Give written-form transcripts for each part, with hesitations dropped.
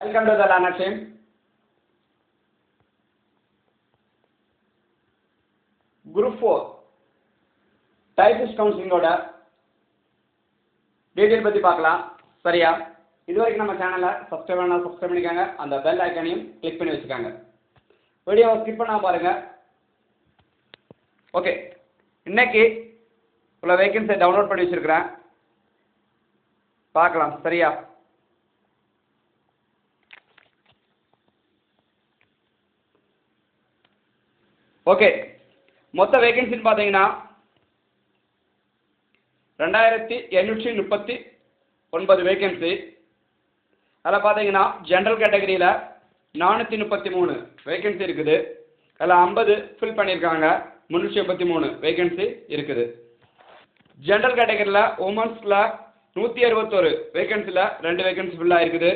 Welcome to the learner team. Group 4 typist counseling ஓட detail பத்தி பார்க்கலாம். சரியா? இதுவரைக்கும் நம்ம சேனலை சப்ஸ்கிரைப் பண்ணிக்கங்க. அந்த பெல் ஐகானையும் கிளிக் பண்ணி வச்சுக்கோங்க. வீடியோவை ஸ்கிப் பண்ணாம பாருங்க. ஓகே, இன்னைக்கு உள்ள வேகன்சி டவுன்லோட் பண்ணி வச்சிருக்கிறேன், பார்க்கலாம். சரியா? ஓகே, மொத்த வேகன்சின்னு பார்த்தீங்கன்னா 2839 வேகன்சி. அதில் பார்த்தீங்கன்னா ஜென்ரல் கேட்டகரியில் 433 வேகன்சி இருக்குது. அதில் 50 ஃபில் பண்ணியிருக்காங்க. 383 வேகன்சி இருக்குது. ஜென்ரல் கேட்டகரியில் உமன்ஸில் 161 வேகன்சியில் 2 வேகன்சி ஃபுல்லாக இருக்குது.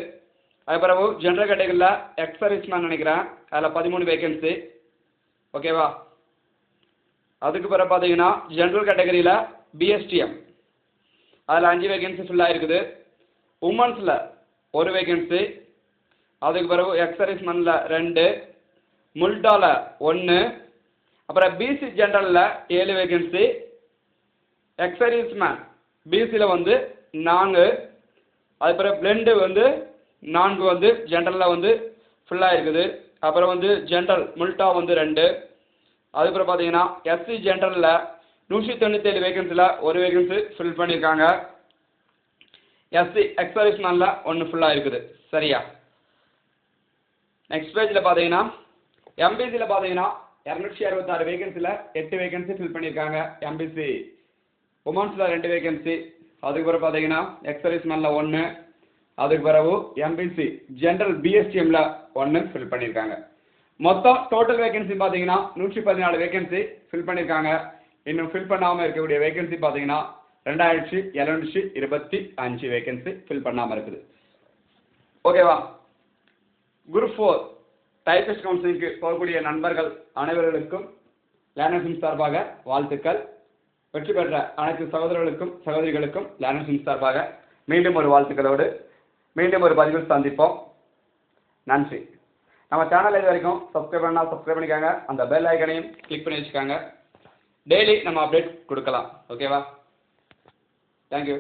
அது பிறகு ஜென்ரல் கேட்டகரியில் எக்ஸ் சர்வீஸ்மேன் நினைக்கிறேன், அதில் 13 வேகன்சி. ஓகேவா? அதுக்கு பிறகு பார்த்தீங்கன்னா ஜென்ரல் கேட்டகரியில் பிஎஸ்டிஎம் அதில் 5 வேகன்சி ஃபுல்லாக இருக்குது. உமன்ஸில் 1 வேகன்சி. அதுக்கு பிறகு எக்ஸ் சர்வீஸ்மேனில் 2, முல்டாவில் 1, அப்புறம் பிசி ஜென்ரலில் 7 வேகன்சி. எக்ஸ் சர்வீஸ்மேன் பிசியில் 4, அது பிறகு பிளெண்டு 4 ஜென்ரலில் ஃபுல்லாக இருக்குது. அப்புறம் ஜென்ரல் முல்டா 2. அதுக்கப்புறம் பார்த்தீங்கன்னா எஸ்சி ஜென்ரலில் 197 வேகன்சியில் 1 வேகன்சி ஃபில் பண்ணியிருக்காங்க. எஸ்சி எக்ஸ் சர்வீஸ்மேனில் 1 ஃபுல்லாக இருக்குது. சரியா? நெக்ஸ்ட் பேஜில் பார்த்தீங்கன்னா எம்பிசியில் பார்த்தீங்கன்னா 266 வேகன்சியில் 8 வேகன்சி ஃபில் பண்ணியிருக்காங்க. எம்பிசி உமன்ஸில் 2 வேகன்சி. அதுக்கு பிறகு பார்த்தீங்கன்னா எக்ஸ் சர்வீஸ்மேனில் 1, அதுக்கு பிறகு எம்பிசி ஜென்ரல் பிஎஸ்டிஎம்மில் 1 ஃபில் பண்ணியிருக்காங்க. மொத்தம் டோட்டல் வேகன்சி பார்த்தீங்கன்னா 114 வேகன்சி ஃபில் பண்ணியிருக்காங்க. இன்னும் ஃபில் பண்ணாமல் இருக்கக்கூடிய வேகன்சி பார்த்தீங்கன்னா 2725 வேகன்சி ஃபில் பண்ணாமல் இருக்குது. ஓகேவா? குரூப் 4 டைபிஸ்ட் கவுன்சிலிங்க்கு போகக்கூடிய நண்பர்கள் அனைவர்களுக்கும் லேர்னர்ஸ் சார்பாக வாழ்த்துக்கள். வெற்றி பெற்ற அனைத்து சகோதரர்களுக்கும் சகோதரிகளுக்கும் லேர்னர்ஸ் சார்பாக மீண்டும் ஒரு வாழ்த்துக்களோடு மீண்டும் ஒரு பதிவில் சந்திப்போம். நன்றி. நம்ம சேனல் இது வரைக்கும் சப்ஸ்கிரைப் பண்ணிக்கோங்க. அந்த பெல் ஐக்கனையும் கிளிக் பண்ணி வச்சுக்கோங்க. டெய்லி நம்ம அப்டேட் கொடுக்கலாம். ஓகேவா? தேங்க்யூ.